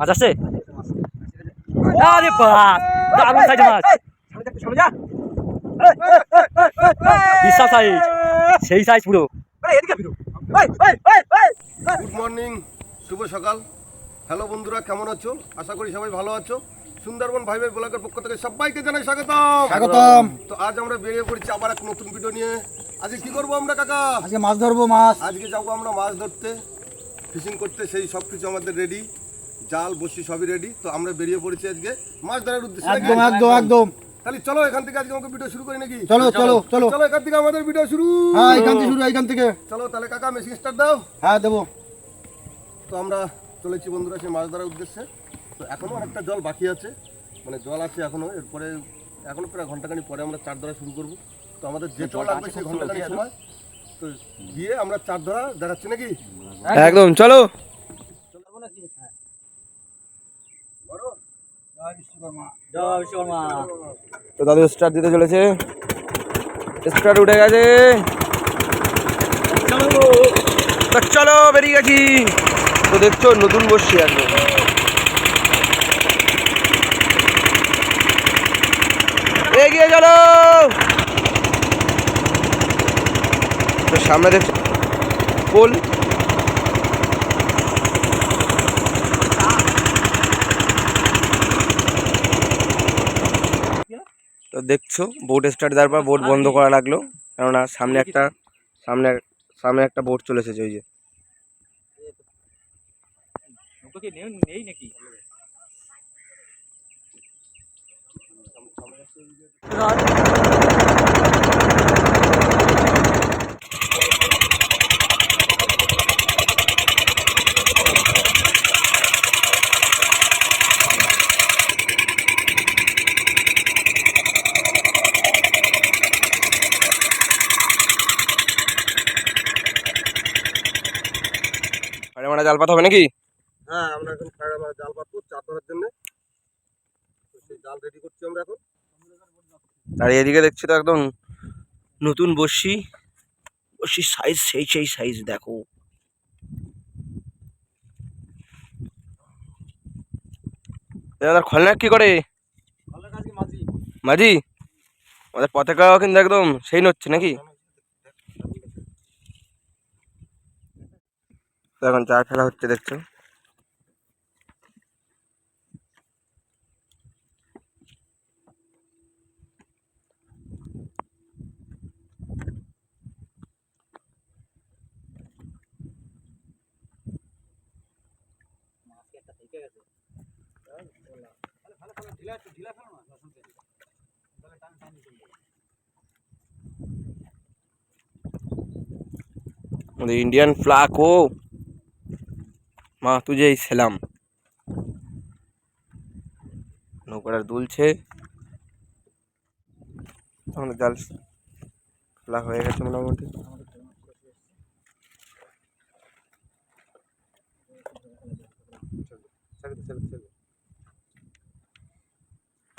মাছ আসছে? আরে বাস, দারুণ সাইজ মাছ। বিশাল সাইজ, সেই সাইজ পুরো। গুড মর্নিং, শুভ সকাল। হ্যালো বন্ধুরা, কেমন আছো? আশা করি সবাই ভালো আছো। সুন্দরবন ভাই ভাই ব্লগের পক্ষ থেকে সবাইকে জানাই স্বাগতম। স্বাগতম। তো আজ আমরা বেরিয়ে পড়েছি আবার এক নতুন ভিডিও নিয়ে। আজকে কি করবো আমরা কাকা? আজকে মাছ ধরবো, মাছ। আজকে যাবো আমরা মাছ ধরতে, ফিশিং করতে। সেই সব কিছু আমাদের রেডি, জাল বসি সবই রেডি। তো আমরা বেরিয়ে পড়েছি আজকে মাছ ধরার উদ্দেশ্যে। একদম একদম একদম। তাহলে চলো এখান থেকে আজকে আমাকে ভিডিও শুরু করি নাকি? চলো চলো চলো চলো এখান থেকে আমাদের ভিডিও শুরু। হ্যাঁ, এখান থেকে শুরু, এখান থেকে। চলো তাহলে কাকা মেশিন স্টার্ট দাও। হ্যাঁ, দেবো। তো আমরা চলেছি বন্ধুরা সেই মাছ ধরার উদ্দেশ্যে। তো এখনও অনেকটা জল বাকি আছে, মানে জল আছে এখনও। এরপরে এখনও প্রায় ঘন্টাখানি পরে আমরা চার ধরা শুরু করব। তো আমাদের যে জল লাগবে সেই ঘন্টাখানি সময় তো গিয়ে আমরা চার ধরা দেখাচ্ছি নাকি? একদম চলো। তো দাদু স্টার্ট দিতে চলেছে, স্টার্ট উঠে গেছে। তো চলো বেরিয়ে গেছি। তো দেখছো নতুন বসছি একদম। এগিয়ে চলো। তো সামনে দেখছো পোল। তো দেখছো বোট স্টার্ট দেওয়ার পর বোট বন্ধ করা লাগলো, কেননা সামনে একটা বোট চলে এসেছে। ওই যে নেই নাকি? মানে জাল পাতা হবে নাকি? হ্যাঁ, আমরা এখন জাল পাতবো চার ধরার জন্য। সেই জাল রেডি করছি আমরা এখন। আর এদিকে দেখছি তো একদম নতুন বড়শির সাইজ, সেই সাইজ দেখো। দাদা খলনায়ক কি করে? মাঝি আমাদের পতাকাও কিন্তু একদম সেই নচ্ছে নাকি? এখন চা খেলা হচ্ছে দেখছো। इंडियन फ्लैग हो माँ तुझे सलाम। নৌকাটা দুলছে, আমাদের জাল ফেলা হয়ে গেছে মোটামুটি।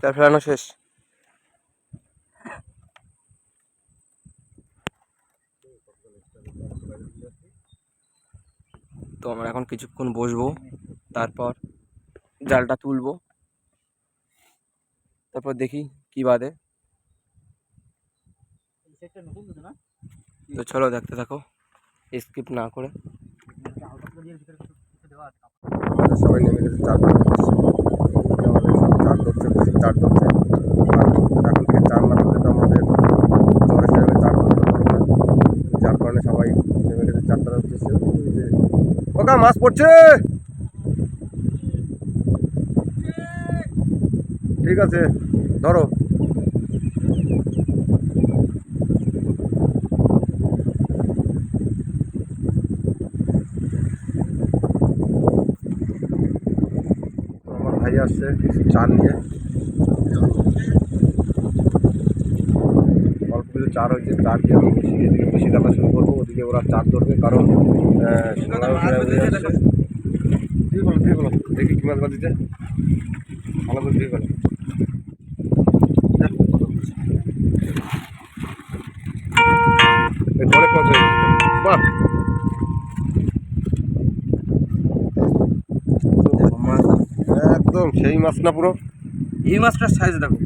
জাল ফেলানো শেষ। তো আমরা এখন কিছুক্ষণ বসবো, তারপর জালটা তুলবো, তারপর দেখি কি বাদে। তো চলো দেখতে থাকো, স্কিপ না করে। সবাই নেমে গেছে চার ধরছে, চার ধরছে, চার ধরছে। এখন থেকে চার না ধরলে তো আমাদের জ্বর এসে যাবে, চার ধরতে পারবো না। যার কারণে সবাই নেমে গেছে চারটা ধরতেছে। ওকা মাছ পড়ছে, ঠিক আছে ধরো। আমার ভাই আসছে চার নিয়ে, অল্প কিছু চার হয়েছে। চার দিয়ে আমি এদিকে বেশি কাটা শুরু করবো, ওদিকে ওরা চার ধরবে। কারণ দিয়ে বলো দেখি কি মাছ বাজিতে ভালো করে দিয়ে বলো। অনেক মাছ হয়ে গেছে, বাহ। একদম সেই মাছ না পুরো। এই মাছটার সাইজ দেখো,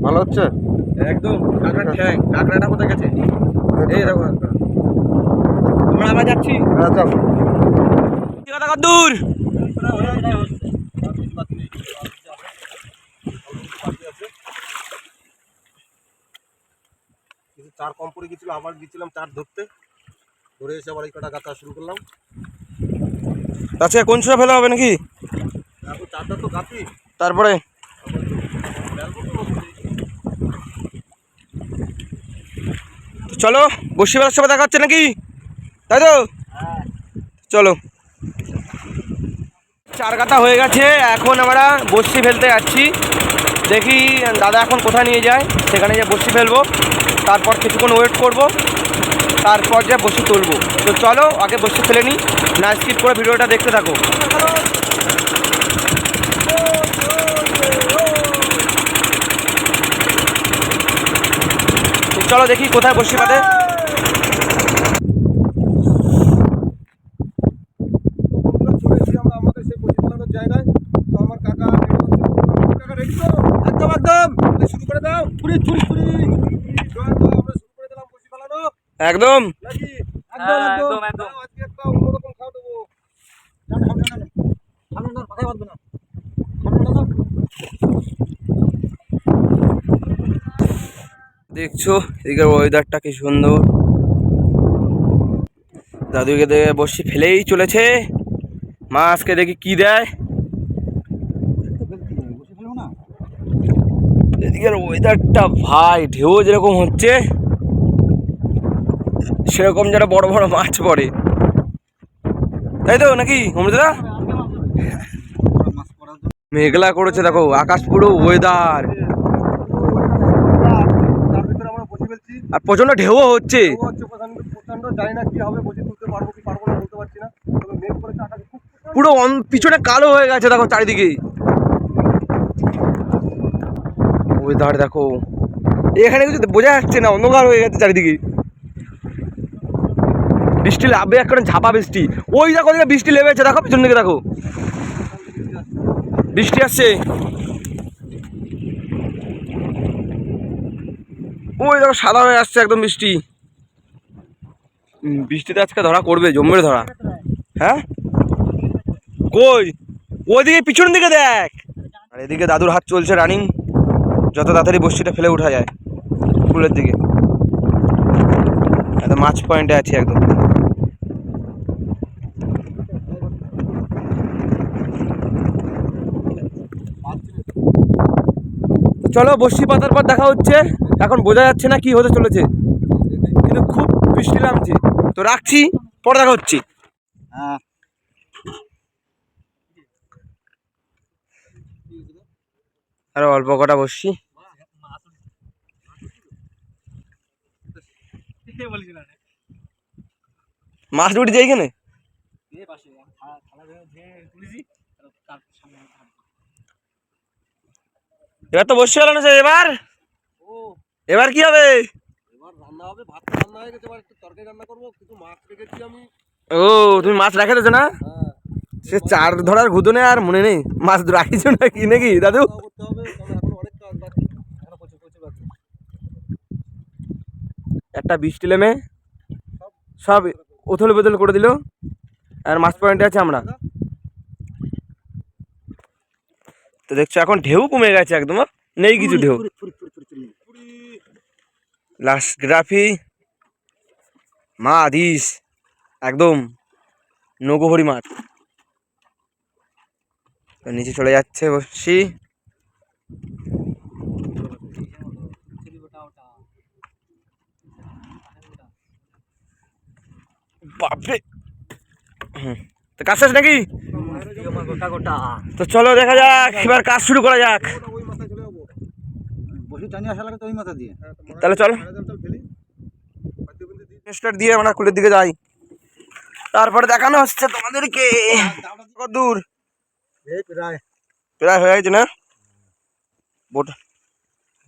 ভালো হচ্ছে একদম কাঁকড়ার ঠ্যাং। কাঁকড়াটা কোথায় গেছে? এই দেখো কাঁকড়া। আমরা আবার যাচ্ছি। হ্যাঁ চল। কথা কত দূর? কিছু চার কম পড়ে গেছিল, আবার গেছিলাম চার ধরতে, ধরে এসে আবার এই কটা গাছা শুরু করলাম। আচ্ছা কোন সময় ফেলা হবে নাকি? এখন চারটা তো গাছি, তারপরে তো চলো, বসি বেলার সময় দেখা হচ্ছে নাকি, তাই তো? চলো, চার কাটা হয়ে গেছে, এখন আমরা বসি ফেলতে যাচ্ছি। দেখি দাদা এখন কোথায় নিয়ে যায়, সেখানে যে বসি ফেলবো, তারপর কিছুক্ষণ ওয়েট করব, তারপর যা বসি তুলবো। তো চলো আগে বসি ফেলে নিই, না স্কিপ করে ভিডিওটা দেখতে থাকো। তো চলো দেখি কোথায় বসি পাতে। চলে এসেছি আমরা আমাদের সেই বসি ফেলানোর জায়গায়। তো আমার কাকা রেডি তো, একদম একদম তাহলে শুরু করে দাও। ছুরি ছুরি ছুরি আমরা শুরু করে দিলাম বসি ফেলানো একদম নাকি? একদম একদম দাও, আজকে একটা অন্যরকম খাওয়া দেবো। কথাই বলবে না। দেখছো এদিকের ওয়েদারটা কি সুন্দর, দাদুকে দেখে বসি ফেলেই চলেছে। মা আজকে দেখি কি দেয়। বসে ফেলবো না। এদিকের ওয়েদারটা ভাই, ঢেউ যেরকম হচ্ছে সেরকম যেন বড় বড় মাছ পড়ে, তাই তো নাকি অমৃতদা? মেঘলা করেছে দেখো, আকাশ পুরো ওয়েদার, তার ভিতরে আমরা বসে ফেলছি। আর প্রচন্ড ঢেউও হচ্ছে। ও হচ্ছে প্রচন্ড, জানি না কি হবে, বসে তুলতে পারবো কি পারবো না বলতে পারছি না। তবে মেঘ করেছে, আকাশে খুব পুরো পিছনে কালো হয়ে গেছে দেখো চারিদিকে, ওয়েদার দেখো, এখানে কিছু বোঝা যাচ্ছে না, অন্ধকার হয়ে গেছে চারিদিকে। বৃষ্টি লাভবে, এখন ঝাপা বৃষ্টি, ওই দেখো ওদিকে বৃষ্টি লেবেছে দেখো, পিছন দিকে দেখো বৃষ্টি আসছে। ওই দেখো সাদা হয়ে আসছে একদম বৃষ্টি। বৃষ্টিতে আজকে ধরা করবে, জমবে ধরা। হ্যাঁ কই? ওইদিকে পিছন দিকে দেখ, আর এদিকে দাদুর হাত চলছে রানিং, যত তাড়াতাড়ি বসিটা ফেলে উঠা যায় ফুলের দিকে। একদম মাছ পয়েন্টে আছি একদম। তো চলো বসি পাতার পর দেখা হচ্ছে, এখন বোঝা যাচ্ছে না কি হতে চলেছে, কিন্তু খুব বৃষ্টি নামছে। তো রাখছি, পরে দেখা হচ্ছে। হ্যাঁ আরো অল্প কটা বসছি। মাছ উঠে যায় এখানে, এবার তো বসে গেল না সে, এবার এবার কি হবে? এবার রান্না হবে, ভাত রান্না হয়ে গেছে, এবার একটু তরকারি রান্না করবো, কিছু মাছ রেখেছি আমি। ও তুমি মাছ রেখে দিয়েছো না? হ্যাঁ, সে চার ধরার গুদনে আর মনে নেই মাছ রাখিছো নাকি নাকি দাদু? খাওয়া করতে হবে, কারণ এখন অনেক কাজ বাকি, এখনো প্রচুর প্রচুর বাকি। একটা বৃষ্টি নেমে সব উথল বেদল করে দিল, আর মাছ পয়েন্টে আছে আমরা। তো দেখছো এখন ঢেউ কমে গেছে একদম, নেই কিছু ঢেউ। লাস্ট গ্রাফি মা আদিস একদম নৌকোভরি মাছ। তো নিচে চলে যাচ্ছে বসছি। বাপরে, তো কাজ শেষ নাকি? তো চলো দেখা যাক, এবার কাজ শুরু করা যাক। ওই মাথায় চলে যাবো। বসে টানিয়ে আসা লাগে তো ওই মাথা দিয়ে। হ্যাঁ, তো মাছ তাহলে চলো ছেড়ে দাও, চল ফেলি। বাদ্য বিন্দু দিই। স্টার্ট দিয়ে আমরা কুলের দিকে যাই, তারপরে দেখানো হচ্ছে তোমাদেরকে। কত দূর? এই প্রায় প্রায় হয়ে গেছে না বোট,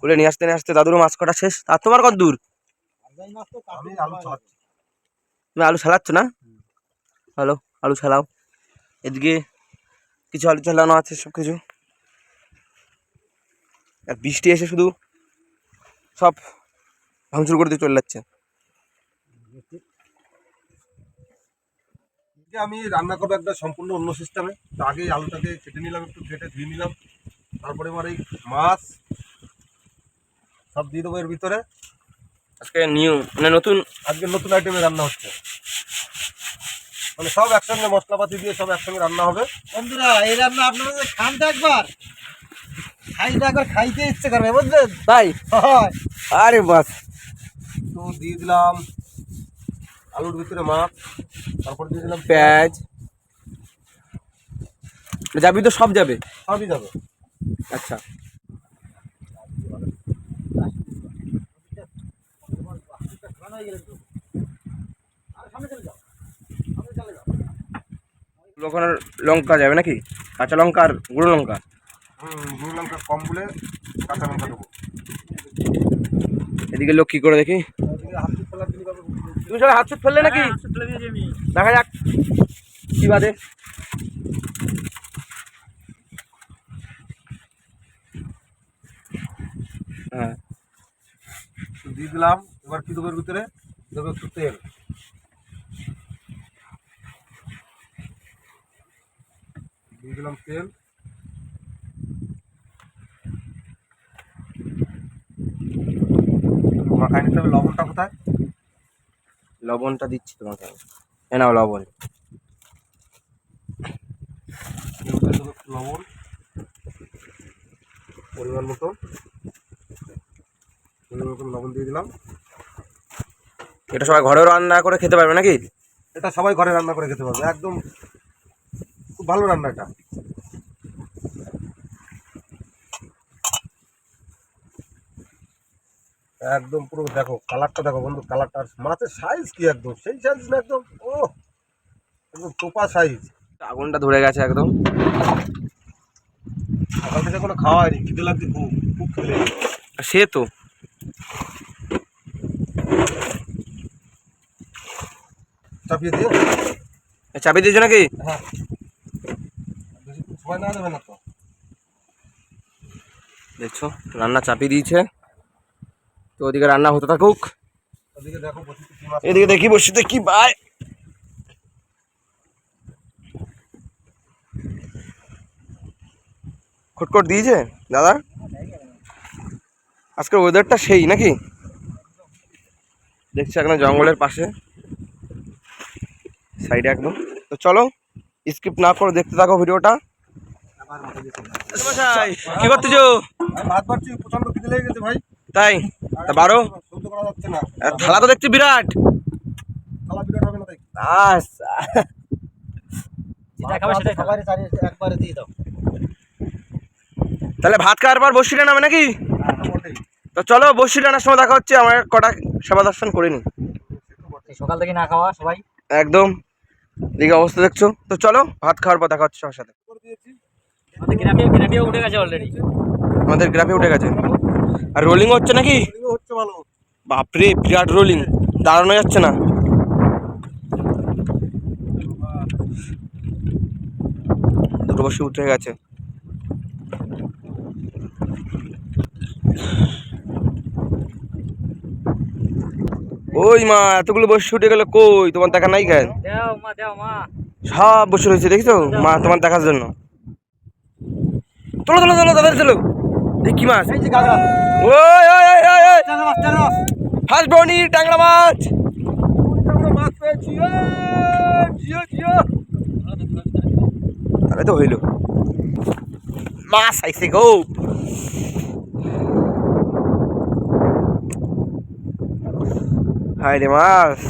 কুলে নিয়ে আসতে দাদুরও মাছ কটা শেষ। আর তোমার কত দূর? আমি আলু চালাচ্ছি। তুমি আলু সালাচ্ছ না? হ্যালো। আলু ছাড়াও, এদিকে কিছু আলু ছাড়ানো আছে সব কিছু। আর বৃষ্টি এসে শুধু সব ভাঙচুর করে দিয়ে চলে যাচ্ছে। আমি রান্না করবো একটা সম্পূর্ণ অন্য সিস্টেমে। তো আগে আলুটাকে কেটে নিলাম, একটু কেটে ধুয়ে নিলাম, তারপরে আমার এই মাছ সব দিয়ে দেবো এর ভিতরে। আজকে নিউ মানে নতুন, আজকে নতুন আইটেমে রান্না হচ্ছে, মানে সব একসঙ্গে মশলাপাতি দিয়ে সব একসঙ্গে রান্না হবে। বন্ধুরা এই রান্না আপনারা যদি খান তো একবার খাইতে ইচ্ছে করবে, বুঝলেন? তাই হয়। আরে বাস। তো দিয়ে দিলাম আলুর ভিতরে মাছ, তারপর দিয়ে দিলাম পেঁয়াজ যাবি তো, সব যাবে, সবই যাবে। আচ্ছা ওখানে লঙ্কা যাবে নাকি, কাঁচা লঙ্কা আর গুঁড়ো লঙ্কা? গুঁড়ো লঙ্কা কম বলে কাঁচা লঙ্কা দেবো। এদিকে লোক কি করে দেখি, তুমি সবাই হাত সুট ফেললে নাকি? দেখা যাক কি বাদে। হ্যাঁ দিয়ে দিলাম। এবার কি দেবো এর ভিতরে, দেবো একটু তেল। দিয়ে দিলাম তেল। মাখায় নিতে হবে। লবণটা কোথায়? লবণটা দিচ্ছি তোমাকে, এ নাও লবণ। এর ভিতরে দেবো একটু লবণ পরিমাণ মতন লবণ দিয়ে দিলাম। এটা সবাই ঘরেও রান্না করে খেতে পারবে নাকি? এটা সবাই ঘরে রান্না করে খেতে পারবে, একদম খুব ভালো রান্না এটা। একদম পুরো দেখো কালারটা, দেখো বন্ধু কালারটা, মাছের সাইজ কি একদম সেই সাইজ না, একদম ও একদম টোপা সাইজ। আগুনটা ধরে গেছে একদম। সকাল থেকে কোনো খাওয়া হয়নি, খিদে লাগছে খুব, খুব খিদে লেগেছে। সে তো চাপিয়ে দিও। চাপিয়ে দিয়েছো নাকি? হ্যাঁ, বেশি সময় না দেবে না তো। দেখছো রান্না চাপিয়ে দিয়েছে, তো ওদিকে রান্না হতে থাকুক, ওদিকে দেখো বসিতে কি মাছ। এদিকে দেখি বসিতে কি পায়। খটখট দিয়েছে দাদা, আজকের ওয়েদারটা সেই নাকি? দেখছি এখন জঙ্গলের পাশে সাইডে একদম। তো চলো স্কিপ না করে দেখতে থাকো ভিডিওটা। কি করতেছো? আমি ভাত বাড়ছি, প্রচন্ড খিদে লেগে গেছে ভাই। তাই তা বারো, সহ্য করা যাচ্ছে না। থালা তো দেখছি বিরাট। খালা বিরাট হবে না তাই। যেটা খাবে সেটাই সবারই একবারে দিয়ে দাও। তাহলে ভাত খাওয়ার পর বসি নামে নাকি? হ্যাঁ, বটেই। তো চলো বসি টানার সময় দেখা হচ্ছে, আমার কটা সেবা দর্শন করিনি সকাল থেকে না খাওয়া সবাই একদম, দিকে অবস্থা দেখছো। তো চলো ভাত খাওয়ার পর দেখা হচ্ছে সবার সাথে। আমাদের গ্রাফিও উঠে গেছে অলরেডি। আমাদের গ্রাফে উঠে গেছে, আর রোলিং হচ্ছে নাকি? হচ্ছে ভালো। বাপরে বিরাট রোলিং, দাঁড়ানো যাচ্ছে না। দুটো বসে উঠে গেছে। ওই মা এতগুলো বসে উঠে গেল, কই তোমার দেখা নাই কেন? দাও মা সব বসে রয়েছে দেখছো মা তোমার দেখার জন্য। তোলো তোলো তোলো তাদের তোলো। এই কি মাছ? এই যে কাঁকড়া, ওই ওই ওই ওই ওই ট্যাংরা মাছ ফার্স্ট বনি ট্যাংরা মাছ। আমরা মাছ পেয়েছি। জিও জিও। তাহলে তো হইলো, মাছ আইছে গো। হাই রে মাছ।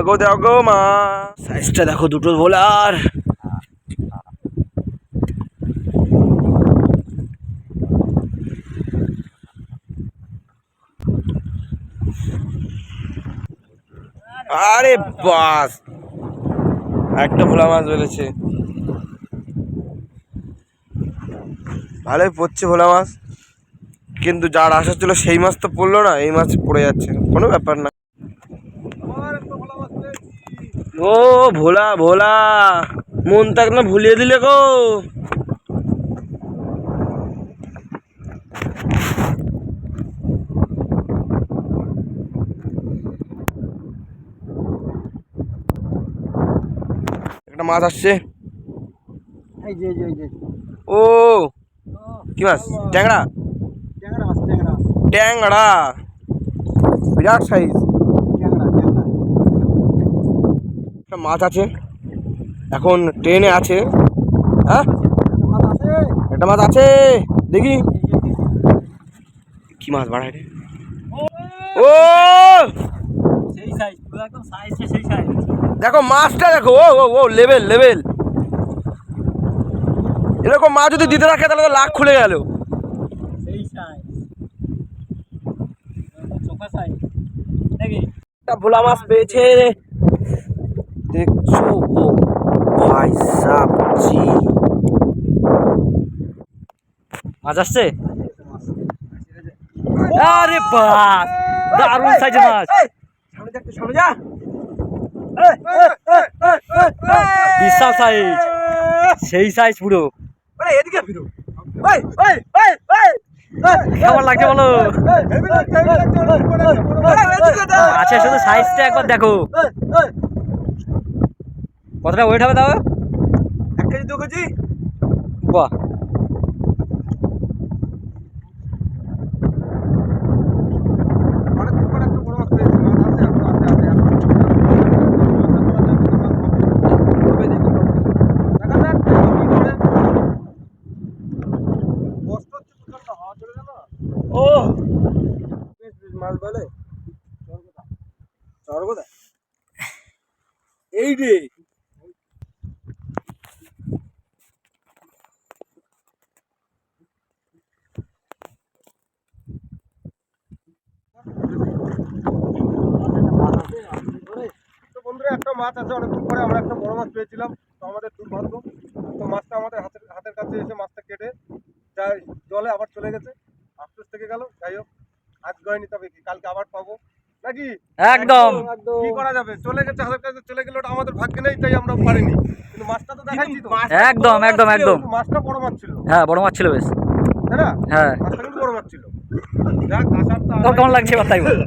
গো দেখো গো মা, সাইজটা দেখো দুটো ভোলার। আরে বাস, একটা ভোলা মাছ বেড়েছে, ভালোই পড়ছে ভোলা মাছ। কিন্তু যার আশা ছিল সেই মাছ তো পড়লো না, এই মাছ পড়ে যাচ্ছে, কোনো ব্যাপার না। ও ভোলা ভোলা, মন তাক না ভুলিয়ে দিলে গো। একটা মাছ আসছে। এই যে ও কি মাছ? ট্যাংরা। ট্যাংরা মাছ ট্যাংরা ট্যাংরা বিরাট সাইজ একটা মাছ আছে, এখন ট্রেনে আছে। হ্যাঁ মাছ আছে একটা মাছ আছে, দেখি কি মাছ বাড়ায় রে। ও সেই সাইজ পুরো একদম সাইজ সেই সাইজ দেখো মাছটা দেখো, ও ও ও লেভেল লেভেল। এরকম মাছ যদি দিতে রাখে তাহলে তো লাখ খুলে গেল। সেই সাইজ চোখা সাইজ নাকি একটা ভোলা মাছ পেয়েছে, দেখছো ও ভাই সাব জি। মাছ আসছে। আরে বাস দারুণ সাইজের মাছ, সামনে যা, একটু সামনে যা। বিশাল সাইজ, সেই সাইজ পুরো। আরে এদিকে ফিরো। কেমন লাগছে বলো? আচ্ছা শুধু সাইজটা একবার দেখো, কতটা ওয়েট হবে তাও? 1 কেজি 2 কেজি। বাহ অনেকদিন পর একটা বড় মাছ পেয়েছি, মাছ আছে, এখনো আছে, আছে, এখনো। হবে দেখি। দেখা যাক কি করে। কষ্ট হচ্ছে তো, কারণ হাওয়া চলে গেল। ও বেশ বেশ মাছ বলে সর্বদা এই রে। তো বন্ধুরা, একটা মাছ আছে, অনেকদিন পরে আমরা একটা বড় মাছ পেয়েছিলাম। তো আমাদের দুর্ভাগ্য, তো মাছটা আমাদের হাতের হাতের কাছে এসে মাছটা কেটে যাই জলে আবার চলে গেছে, আফসোস থেকে গেল। যাই হোক, আজ হয়নি, তবে কি কালকে আবার পাবো নাকি? একদম কি করা যাবে, চলে গেছে হাতের কাছে, চলে গেলে ওটা আমাদের ভাগ্যে নেই, তাই আমরা পারিনি। কিন্তু মাছটা তো দেখাইছি তো, একদম একদম একদম। কিন্তু মাছটা বড় মাছ ছিল, হ্যাঁ বড় মাছ ছিল বেশ। তাই না? হ্যাঁ মাছটা কিন্তু বড় মাছ ছিল। যাক, আসার তো তোর কেমন লাগছে এবার তাই বল?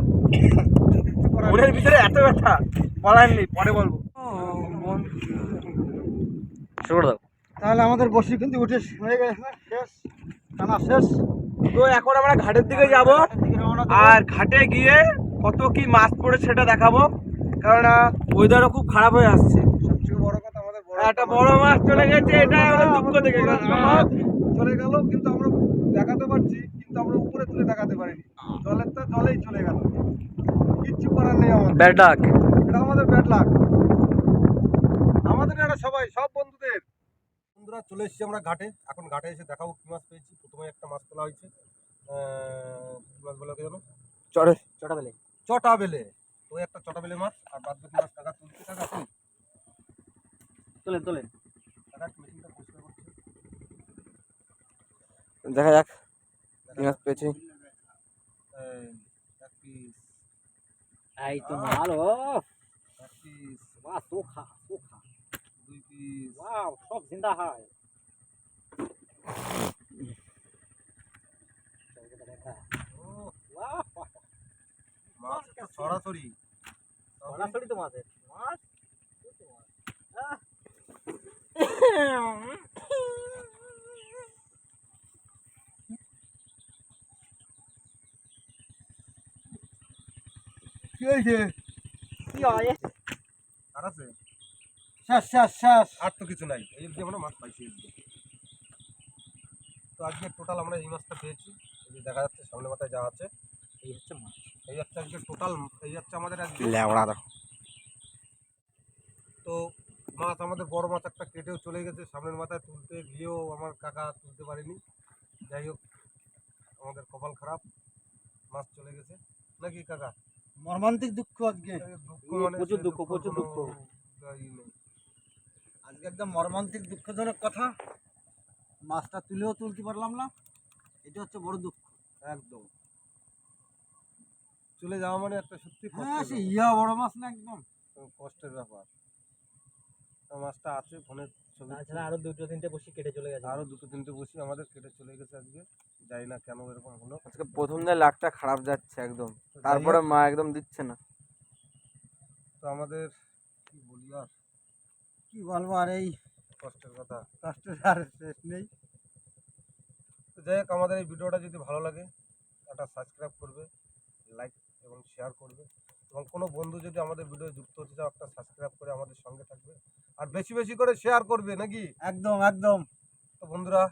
কিছু করার নেই। মনের ভিতরে এত ব্যথা বলার নেই, পরে বলবো। শুরু করে দাও। তাহলে আমাদের বসি কিন্তু উঠে হয়ে গেছে, শেষ, টানা শেষ। তো এখন আমরা ঘাটের দিকে যাব, আর ঘাটে গিয়ে কত কি মাছ পড়ে সেটা দেখাবো, কারণ ওয়েদারও খুব খারাপ হয়ে আসছে। সবথেকে বড় কথা, আমাদের একটা বড় মাছ চলে গেছে, এটা আমাদের দুঃখ থেকে গেল। চলে গেল, কিন্তু আমরা দেখাতে পারছি, কিন্তু আমরা উপরে তুলে দেখাতে পারিনি। জলের তো জলেই চলে গেল, কিচ্ছু করার নেই আমাদের। Bad luck. এটা আমাদের ব্যাড লাক, আমাদের এটা সবাই, সব বন্ধুদের। বন্ধুরা, চলে এসেছি আমরা ঘাটে। এখন ঘাটে এসে দেখাবো কি মাছ পেয়েছি। প্রথমে একটা মাছ তোলা হয়েছে, কি মাছ বলা যেন, চড়ে চটা বেলে। চটা বেলে। তো একটা চটা বেলে মাছ, আর বাদ বাকি মাছ টাকা তুলতে টাকা তুল তোলেন তোলেন। টাকা মেশিনটা পরিষ্কার করছে। দেখা যাক কি মাছ পেয়েছি। এক পিস, এই তো মাল, ও এক পিস, বাহ চোখা চোখা, 2 পিস। ওয়াও সব জিন্দা হয়। ওয়াও মাছ তো সরাসরি সরাসরি তো মাছের মাছ। কি হয়েছে? কি হয়? আর আছে? শেষ শেষ শেষ। আর তো কিছু নাই, এই অবধি আমরা মাছ পাইছি এই অবধি। তো আজকে টোটাল আমরা এই মাছটা পেয়েছি, এই যে দেখা যাচ্ছে সামনে মাথায় যা আছে, এই হচ্ছে মাছ। এই হচ্ছে আজকে টোটাল, এই হচ্ছে আমাদের আজকে। লেওড়া দেখো। তো মাছ আমাদের বড় মাছ একটা কেটেও চলে গেছে, সামনের মাথায় তুলতে গিয়েও আমার কাকা তুলতে পারেনি। যাই হোক, আমাদের কপাল খারাপ, মাছ চলে গেছে নাকি কাকা? মর্মান্তিক দুঃখ আজকে। দুঃখ মানে প্রচুর সে দুঃখ, দুঃখের প্রচুর কোনো দুঃখ। ই নেই। আজকে একদম মর্মান্তিক দুঃখজনক কথা, মাছটা তুলেও তুলতে পারলাম না, এটা হচ্ছে বড় দুঃখ। একদম চলে যাওয়া মানে একটা সত্যি হ্যাঁ সে কষ্টের ইয়া বড় মাছ না একদম। ব্যাপার, কষ্টের ব্যাপার। মাছটা আছে ফোনের ছবি, তাছাড়া আরো দুটো তিনটে বসি কেটে চলে গেছে। আরো দুটো তিনটে বসি আমাদের কেটে চলে গেছে আজকে, জানি না কেন এরকম হলো। আজকে প্রথম দিয়ে লাকটা খারাপ যাচ্ছে একদম, তো যাই তারপরে হোক, মা একদম দিচ্ছে না। তো আমাদের কি বলি আর, কি বলবো আর এই কষ্টের কথা। কষ্টের আর শেষ নেই। তো যাই হোক, আমাদের এই ভিডিওটা যদি ভালো লাগে একটা সাবস্ক্রাইব করবে, লাইক এবং শেয়ার করবে, এবং কোনো বন্ধু যদি আমাদের ভিডিও যুক্ত হতে চাও একটা সাবস্ক্রাইব করে আমাদের সঙ্গে থাকবে, আর বেশি বেশি করে শেয়ার করবে নাকি। একদম একদম। তো বন্ধুরা,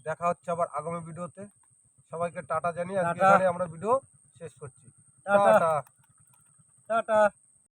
দেখা হচ্ছে আবার আগামী ভিডিওতে। সবাইকে টাটা জানিয়ে আজকে টাটা। এখানে আমরা ভিডিও শেষ করছি। টাটা। টাটা। টাটা।